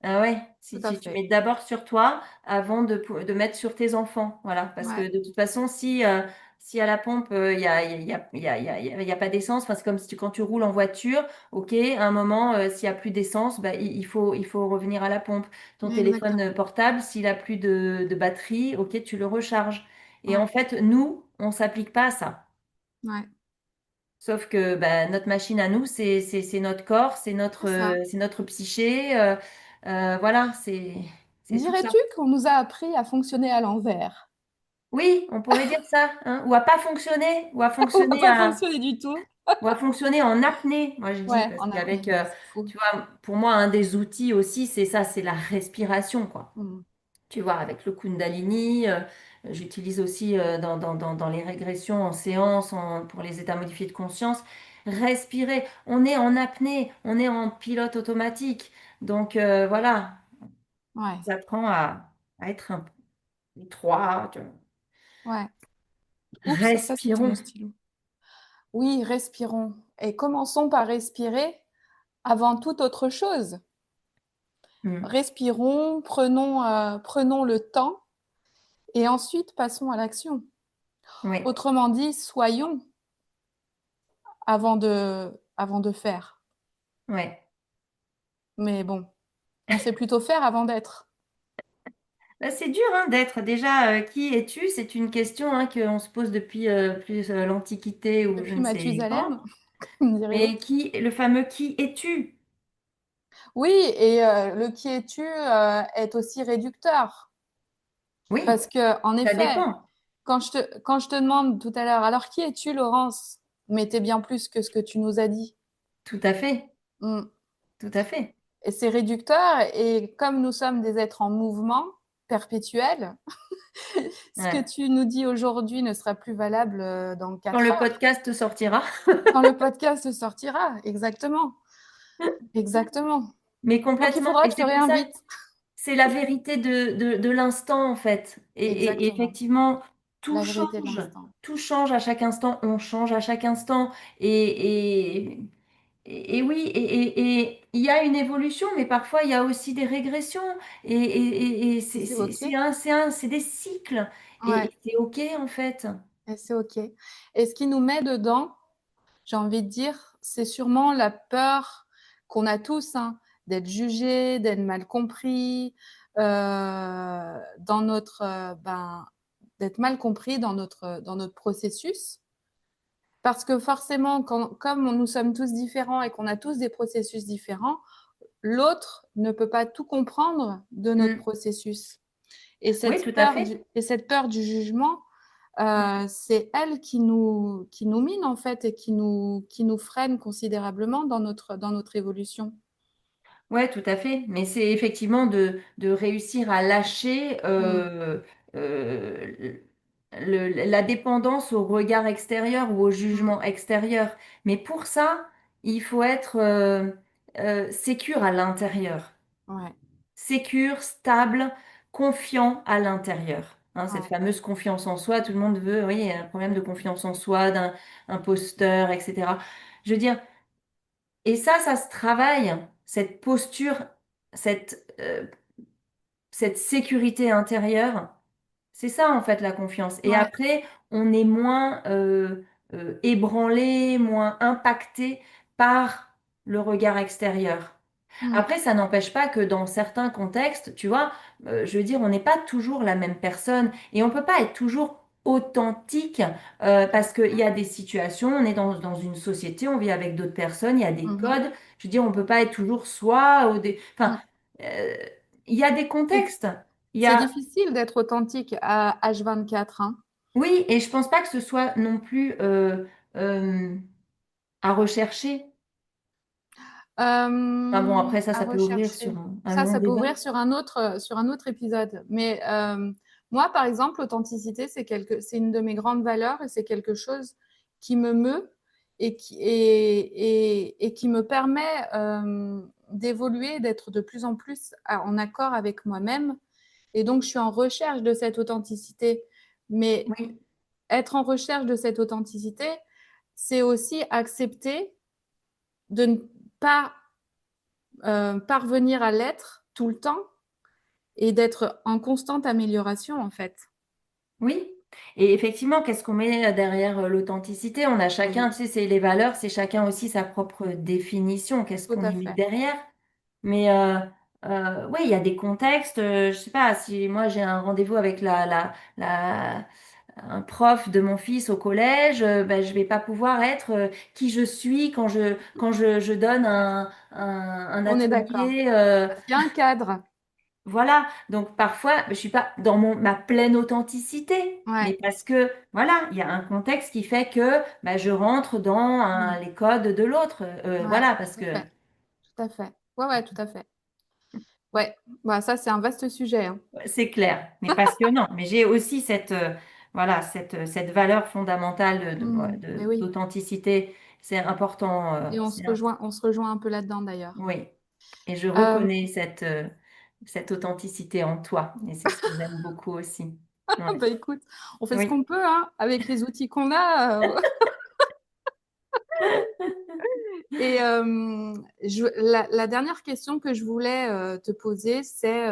Ah ouais, tout si à tu fait. mets d'abord sur toi avant de mettre sur tes enfants. Voilà, parce que Ouais, de toute façon, si à la pompe, il y a, y a, y a, y a, y a- y a pas d'essence, enfin, c'est comme si quand tu roules en voiture, ok, à un moment, s'il y a plus d'essence, bah, il faut revenir à la pompe. Ton téléphone exactement. portable, s'il a plus de batterie, ok, tu le recharges. Et en Ouais, fait, nous, on s'applique pas à ça. ouais, Sauf que bah, notre machine à nous, c'est notre corps, c'est ça. c'est notre psyché. Voilà, c'est tout ça. Dirais-tu qu'on nous a appris à fonctionner à l'envers? Oui, on pourrait dire ça, hein. Ou à pas fonctionner, On va pas fonctionner du tout. ou à fonctionner en apnée. Moi, je dis, Ouais, parce en qu'avec, apnée, ouais, c'est fou. tu vois, pour moi, un des outils aussi, c'est ça, c'est la respiration, quoi. Mm. Tu vois, avec le Kundalini, j'utilise aussi dans les régressions en séance, pour les états modifiés de conscience. Respirer, on est en apnée, on est en pilote automatique. Donc voilà, Ouais, ça apprend à être un peu étroit. ouais. Oups, ça c'était mon Respirons. stylo. Oui, respirons. Et commençons par respirer avant toute autre chose. Hmm. Respirons, prenons le temps et ensuite passons à l'action. Oui, Autrement dit, soyons avant de faire. ouais. Mais bon, on sait plutôt faire avant d'être. Là, c'est dur hein, d'être. Déjà, qui es-tu? C'est une question hein, qu'on se pose depuis plus l'Antiquité ou je Depuis ne sais quand. Mathusalem. comme dirait Mais l'autre. qui, le fameux qui es-tu? Oui, et le qui es-tu est aussi réducteur. Oui, Parce que, en ça effet, dépend. quand je te demande tout à l'heure, alors qui es-tu, Laurence? Mais t'es bien plus que ce que tu nous as dit. Tout à fait, Mm. tout à fait. Et c'est réducteur, et comme nous sommes des êtres en mouvement perpétuel, ce que Ouais. tu nous dis aujourd'hui ne sera plus valable dans Quand 4 le heures, podcast sortira. quand le podcast sortira. Exactement, exactement. Mais Donc il complètement. faudra Et que je te c'est pour ça que réinvite. c'est la vérité de l'instant, en fait. Et Exactement, effectivement, tout la vérité de change. l'instant. Tout change à chaque instant. On change à chaque instant. Et oui, et il y a une évolution, mais parfois il y a aussi des régressions. Et Et c'est OK. c'est des cycles. Ouais, Et c'est OK, en fait. et c'est OK. Et ce qui nous met dedans, j'ai envie de dire, c'est sûrement la peur qu'on a tous, hein, d'être jugé, d'être mal compris, dans notre, d'être mal compris dans notre processus. Parce que forcément, comme nous sommes tous différents et qu'on a tous des processus différents, l'autre ne peut pas tout comprendre de notre Mm. processus. Oui, tout à fait. Et cette peur du jugement, c'est elle qui nous mine en fait et qui nous freine considérablement dans notre évolution. Ouais, tout à fait. Mais c'est effectivement de réussir à lâcher Mm, la dépendance au regard extérieur ou au mm, jugement extérieur. Mais pour ça, il faut être sécure à l'intérieur. ouais, Sécure, stable, confiant à l'intérieur. Hein, cette ouais. fameuse confiance en soi, tout le monde veut, oui, un problème de confiance en soi, d'un imposteur, etc. Je veux dire, et ça se travaille, cette posture, cette, euh, cette sécurité intérieure. C'est ça en fait la confiance. Et Ouais. après, on est moins ébranlé, moins impacté par le regard extérieur. Mm, Après, ça n'empêche pas que dans certains contextes, tu vois, je veux dire, on n'est pas toujours la même personne et on peut pas être toujours authentique parce qu'il y a des situations, on est dans une société, on vit avec d'autres personnes, il y a des mhm, codes. Je veux dire, on peut pas être toujours soi ou des... Enfin, mm. euh, il y a des C'est contextes. Il y c'est a... difficile d'être authentique à H24, hein. Oui, et je pense pas que ce soit non plus euh, à rechercher. Enfin bon, après ça, À ça peut ouvrir rechercher. sur un long Ça peut débat. ouvrir sur un autre épisode. Mais moi, par exemple, l'authenticité, c'est une de mes grandes valeurs et c'est quelque chose qui me meut et qui me permet d'évoluer, d'être de plus en plus en accord avec moi-même. Et donc, je suis en recherche de cette authenticité. Mais Oui, être en recherche de cette authenticité, c'est aussi accepter de ne pas parvenir à l'être tout le temps et d'être en constante amélioration, en fait. oui. Et effectivement, qu'est-ce qu'on met derrière l'authenticité? On a chacun, Oui, tu sais, c'est les valeurs, c'est chacun aussi sa propre définition. Qu'est-ce tout qu'on à y met fait. derrière? Mais oui, il y a des contextes. Je sais pas, si moi j'ai un rendez-vous avec un prof de mon fils au collège, ben, je vais pas pouvoir être qui je suis je donne un On est d'accord. atelier. Parce qu'il y a un cadre. Voilà, donc parfois, je suis pas dans ma pleine authenticité, Ouais. mais parce que, voilà, il y a un contexte qui fait que bah, je rentre dans Mm. les codes de l'autre. Ouais, Voilà, parce tout à que fait. Tout à fait. Ouais, ouais, tout à fait. Ouais. Bah, ça, c'est un vaste sujet, hein. c'est clair, mais passionnant. Mais j'ai aussi voilà, cette valeur fondamentale Mais oui. d'authenticité. C'est important. Et on se rejoint un peu là-dedans, d'ailleurs. Oui, et je Euh, reconnais cette authenticité en toi, et c'est ce que j'aime beaucoup aussi. Ouais. bah, écoute, on fait ce Oui. qu'on peut, hein, avec les outils qu'on a. Et la dernière question que je voulais te poser, c'est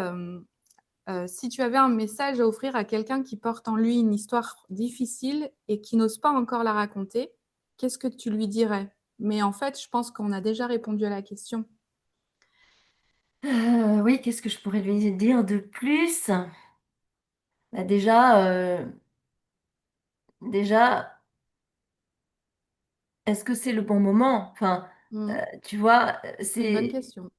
si tu avais un message à offrir à quelqu'un qui porte en lui une histoire difficile et qui n'ose pas encore la raconter, qu'est-ce que tu lui dirais? Mais en fait, je pense qu'on a déjà répondu à la question. Oui, qu'est-ce que je pourrais lui dire de plus? Bah, déjà, est-ce que c'est le bon moment? Enfin, Mm. tu vois, C'est une bonne c'est question.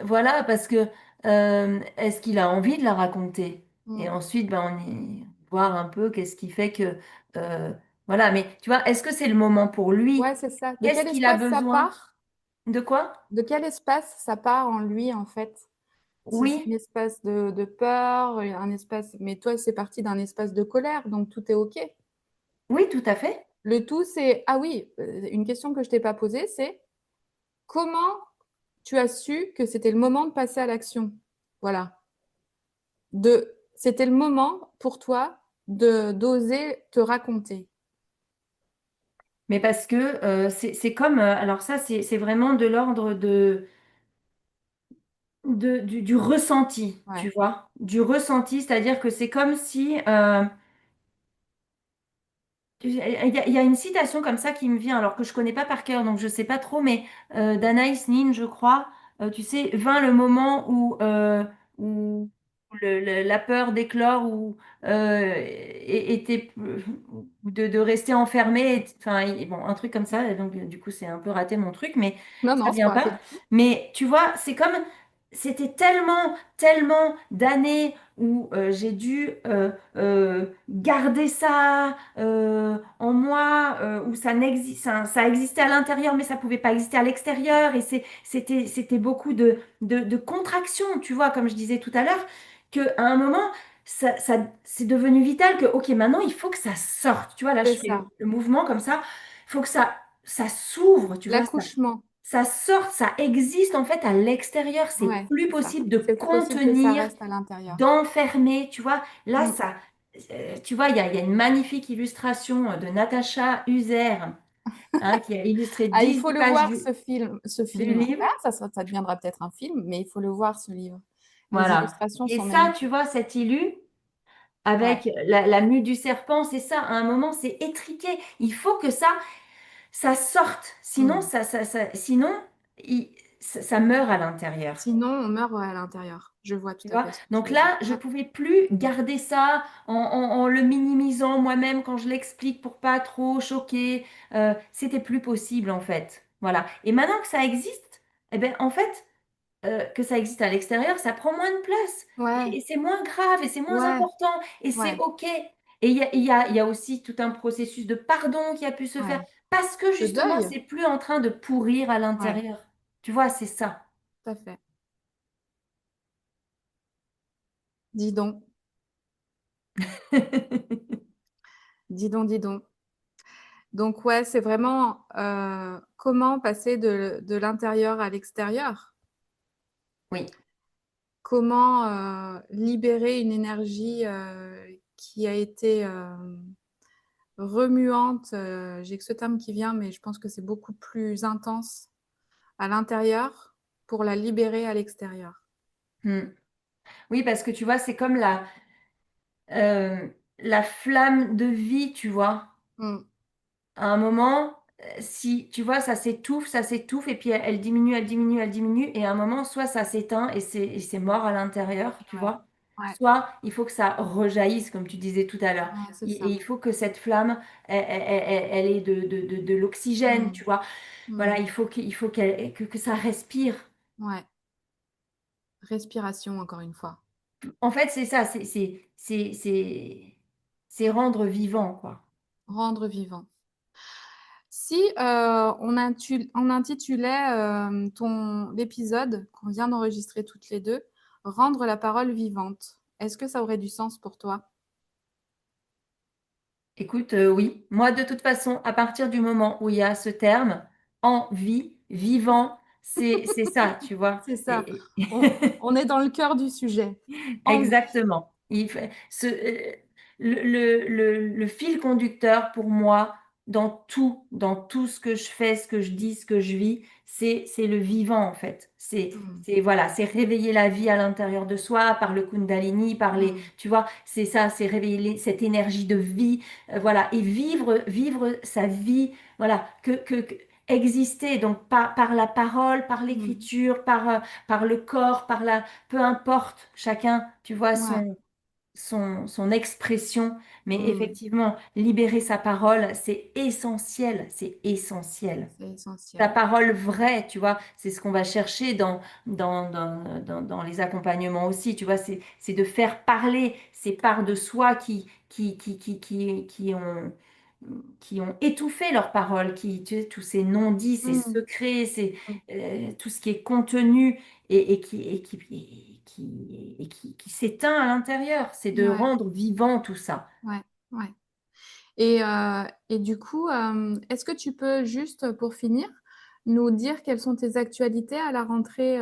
voilà, parce que est-ce qu'il a envie de la raconter? Et Mm. ensuite, ben, on y voir un peu qu'est-ce qui fait que euh, voilà. Mais tu vois, est-ce que c'est le moment pour Ouais, lui? c'est ça. De Qu'est-ce quel qu'il a espace ça besoin? part? De quoi? De quel espace ça part en lui, en fait? Si c'est un Oui, espace de peur, un espace, mais toi, c'est parti d'un espace de colère, donc tout est OK. oui, tout à fait. Le tout, c'est, ah oui, une question que je t'ai pas posée, c'est comment tu as su que c'était le moment de passer à l'action? Voilà. C'était le moment pour toi de d'oser te raconter. Mais parce que c'est comme alors ça c'est vraiment de l'ordre du ressenti, tu Ouais. vois, du ressenti, c'est-à-dire que c'est comme si il y a une citation comme ça qui me vient, alors que je connais pas par cœur, donc je sais pas trop, mais d'Anaïs Nin, je crois, tu sais, vint le moment où la peur d'éclore ou était ou de rester enfermé, enfin, bon, un truc comme ça, donc du coup c'est un peu raté mon truc, mais Non, ça non, c'est vient pas raté pas. du tout. Mais tu vois, c'est comme c'était tellement, tellement d'années où j'ai dû garder ça en moi, où ça existait à l'intérieur, mais ça pouvait pas exister à l'extérieur. Et c'était beaucoup de contraction, tu vois, comme je disais tout à l'heure, qu'à un moment, c'est devenu vital que, OK, maintenant, il faut que ça sorte. Tu vois, là, je C'est fais ça. le mouvement comme ça. Il faut que ça s'ouvre, tu vois, L'accouchement. ça sorte, ça existe en fait à l'extérieur. C'est Ouais, plus c'est ça. possible de C'est possible que ça contenir, reste à l'intérieur. d'enfermer. Tu vois, là, Mm. ça, tu vois, il y a une magnifique illustration de Natacha User, hein, qui a illustré Ah, il faut 18 le pages voir, ce film, ce du film. livre. Ah, ça deviendra peut-être un film, mais il faut le voir, ce livre. Les Voilà. illustrations Et sont ça, tu magnifiques. vois, cet illu, Ouais, avec la mue du serpent, c'est ça, à un moment, c'est étriqué. Il faut que ça sorte. Sinon, mm. sinon ça meurt à l'intérieur. Sinon, on meurt à l'intérieur. Je vois tout Tu à vois? fait ce que tu Donc veux dire. là, je Ouais. pouvais plus garder ça en le minimisant moi-même quand je l'explique pour pas trop choquer. C'était plus possible en fait. Voilà. Et maintenant que ça existe, eh ben en fait, que ça existe à l'extérieur, ça prend moins de place. Ouais, Et c'est moins grave et c'est moins ouais, important. Et c'est ouais. OK. Et il y a aussi tout un processus de pardon qui a pu se faire Ouais. parce que De justement, deuil. c'est plus en train de pourrir à Ouais, l'intérieur. Tu vois, c'est ça. tout à fait. Dis donc, dis donc, dis donc. Donc, ouais, c'est vraiment comment passer de l'intérieur à l'extérieur. Oui. Comment libérer une énergie qui a été remuante. J'ai que ce terme qui vient, mais je pense que c'est beaucoup plus intense à l'intérieur pour la libérer à l'extérieur. Hmm. Oui, parce que tu vois, c'est comme euh, la flamme de vie, tu vois. Mm. À un moment, si tu vois, ça s'étouffe, et puis elle diminue, elle diminue, elle diminue, et à un moment, soit ça s'éteint et c'est mort à l'intérieur, tu Ouais, vois. ouais, Soit il faut que ça rejaillisse, comme tu disais tout à l'heure. ouais, c'est Et ça. il faut que cette flamme, elle ait de l'oxygène, Mm. tu vois. Voilà, Mm. il faut que ça respire. Ouais, respiration encore une fois. En fait, c'est ça, c'est rendre vivant, quoi. Rendre vivant. Si on intitulait l'épisode qu'on vient d'enregistrer toutes les deux, Rendre la parole vivante, est-ce que ça aurait du sens pour toi? Écoute, oui, moi de toute façon, à partir du moment où il y a ce terme, en vie, vivant, c'est ça, tu vois. C'est ça. On est dans le cœur du sujet. Envie. Exactement. Le fil conducteur pour moi, dans tout ce que je fais, ce que je dis, ce que je vis, c'est le vivant en fait. Mm. Voilà, c'est réveiller la vie à l'intérieur de soi par le Kundalini, Mm. tu vois, c'est ça, c'est réveiller cette énergie de vie, voilà, et vivre sa vie, voilà, exister donc par la parole, par Mm. l'écriture, par le corps, peu importe, chacun, tu vois, Ouais. son expression. Mais Hmm, effectivement, libérer sa parole, c'est essentiel, c'est essentiel. c'est Ta essentiel. parole vraie, tu vois, c'est ce qu'on va chercher dans les accompagnements aussi, tu vois, c'est de faire parler ces parts de soi qui ont étouffé leurs paroles, tu sais, tous ces non-dits, ces Hmm, secrets, hmm. tout ce qui est contenu qui s'éteint à l'intérieur. C'est de Ouais, rendre vivant tout ça. ouais, ouais. Et du coup, est-ce que tu peux juste, pour finir, nous dire quelles sont tes actualités à la rentrée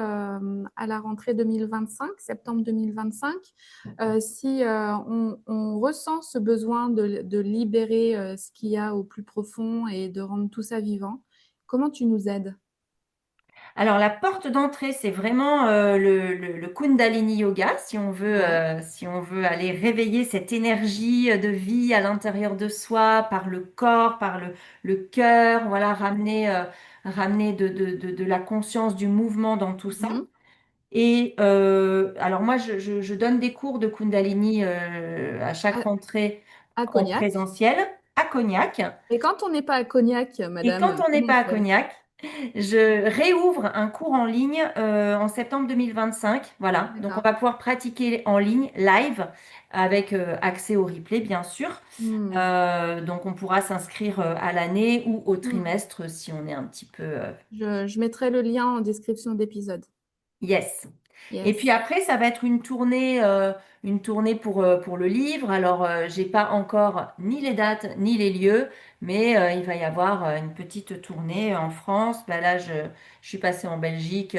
2025, septembre 2025? Si on ressent ce besoin de libérer ce qu'il y a au plus profond et de rendre tout ça vivant, comment tu nous aides? Alors, la porte d'entrée, c'est vraiment le Kundalini Yoga, Ouais. si on veut aller réveiller cette énergie de vie à l'intérieur de soi, par le corps, par le cœur, voilà, ramener de la conscience du mouvement dans tout ça. Mhm. Et alors, moi, je donne des cours de Kundalini à chaque À, rentrée à en Cognac. présentiel à Cognac. Et quand on n'est pas à Cognac, Et quand madame, on n'est comment on pas à fait? Cognac, je réouvre un cours en ligne en septembre 2025. Voilà, donc on D'accord. va pouvoir pratiquer en ligne, live, avec accès au replay, bien sûr. Hmm. Donc on pourra s'inscrire à l'année ou au Hmm. trimestre si on est un petit peu... Je mettrai le lien en description d'épisode. yes. Et puis Yes. après, ça va être une tournée pour le livre. Alors, j'ai pas encore ni les dates ni les lieux, mais il va y avoir une petite tournée en France. Bah, là, je suis passée en Belgique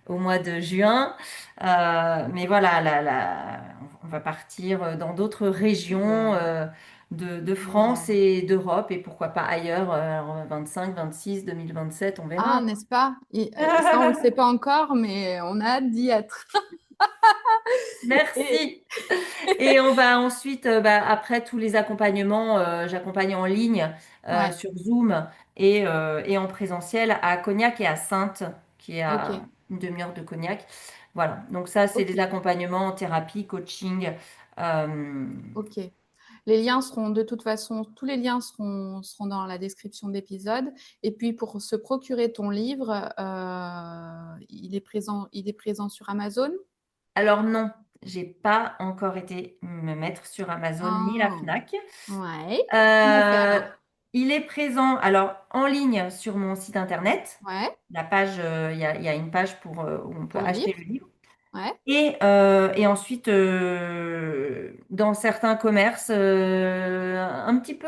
au mois de juin. Mais voilà, on va partir dans d'autres régions Bon, de France bon. et d'Europe et pourquoi pas ailleurs, alors 25, 26, 2027, on Ah, verra. n'est-ce pas? Ça, on ne le sait pas encore, mais on a hâte d'y être. Et Merci. Et on va ensuite, bah, après tous les accompagnements, j'accompagne en ligne ouais, sur Zoom et en présentiel à Cognac et à Saintes, qui est ok, à une demi-heure de Cognac. Voilà, donc ça, c'est ok, des accompagnements en thérapie, coaching. euh, ok. Les liens seront de toute façon, tous les liens seront dans la description de l'épisode. Et puis pour se procurer ton livre, il est présent sur Amazon. Alors non, j'ai pas encore été me mettre sur Amazon ni la Ah, Fnac. ouais. Comment Euh, faire? il est présent alors en ligne sur mon site internet. Ouais, La page, il y a une page où on peut pour le acheter livre. le livre. Ouais. Et ensuite, dans certains commerces, un petit peu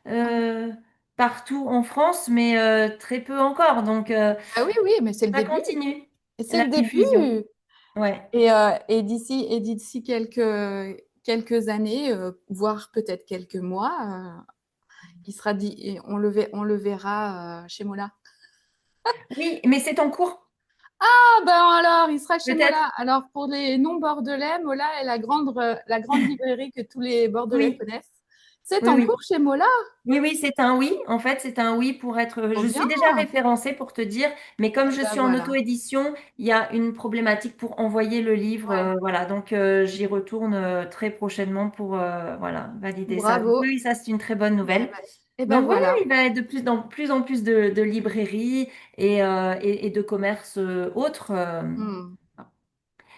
euh, partout en France, mais très peu encore. Donc, Ah oui, oui, mais c'est le ça début. continue, Et c'est la le diffusion. début. Ouais. Et d'ici quelques années, voire peut-être quelques mois, il sera dit, et on le verra chez Mola. Oui, mais c'est en cours, Ah ben alors, il sera chez peut-être. Mola. Alors pour les non-bordelais, Mola est la grande librairie que tous les Bordelais Oui, connaissent. C'est oui, en oui. cours chez Mola. Oui, oui, c'est un oui. En fait, c'est un oui pour être. Trop Je bien. suis déjà référencée pour te dire, mais comme Et je ben suis en voilà. auto-édition, il y a une problématique pour envoyer le livre. Ouais. Voilà, donc j'y retourne très prochainement pour voilà, valider ça. Donc, oui, Bravo. oui, ça, c'est une très bonne nouvelle. Et ben Donc, oui, voilà. oui, il va y avoir de plus en plus de librairies et de commerces autres. Hmm.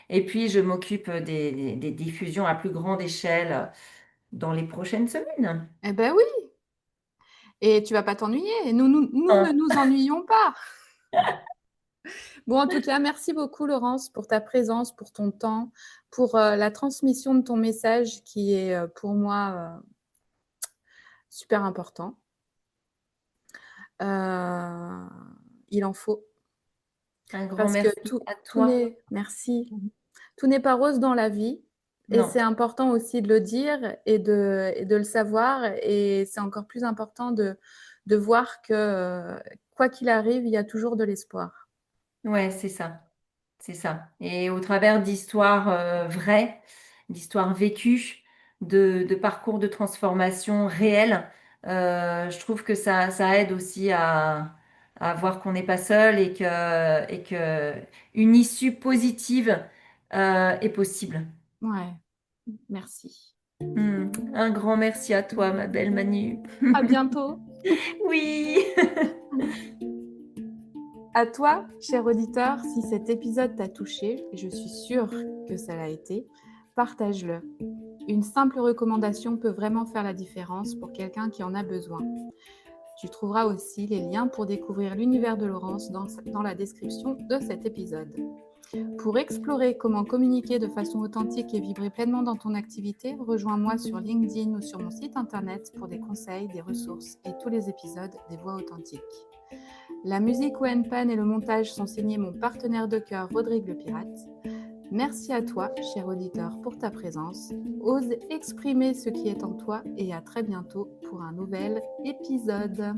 Et puis, je m'occupe des diffusions à plus grande échelle dans les prochaines semaines. Eh ben oui. Et tu vas pas t'ennuyer. Et nous ne Non. nous ennuyons pas. Bon, en tout cas, merci beaucoup, Laurence, pour ta présence, pour ton temps, pour la transmission de ton message qui est pour moi super important. Euh, il en faut Un grand parce que merci à tout toi. n'est, merci, tout n'est pas rose dans la vie. Et Non, c'est important aussi de le dire et de le savoir. Et c'est encore plus important de voir que quoi qu'il arrive, il y a toujours de l'espoir. ouais, c'est ça. Et au travers d'histoires vraies, d'histoires vécues, de parcours de transformation réels, je trouve que ça aide aussi à voir qu'on n'est pas seul et que une issue positive est possible. Ouais. Merci. Un grand merci à toi, ma belle Manu. À bientôt. Oui. À toi, cher auditeur, si cet épisode t'a touché, et je suis sûre que ça l'a été, partage-le. Une simple recommandation peut vraiment faire la différence pour quelqu'un qui en a besoin. Tu trouveras aussi les liens pour découvrir l'univers de Laurence dans la description de cet épisode. Pour explorer comment communiquer de façon authentique et vibrer pleinement dans ton activité, rejoins-moi sur LinkedIn ou sur mon site internet pour des conseils, des ressources et tous les épisodes des Voix authentiques. La musique Wenpan et le montage sont signés mon partenaire de cœur Rodrigue le Pirate. Merci à toi, cher auditeur, pour ta présence. Ose exprimer ce qui est en toi et à très bientôt pour un nouvel épisode.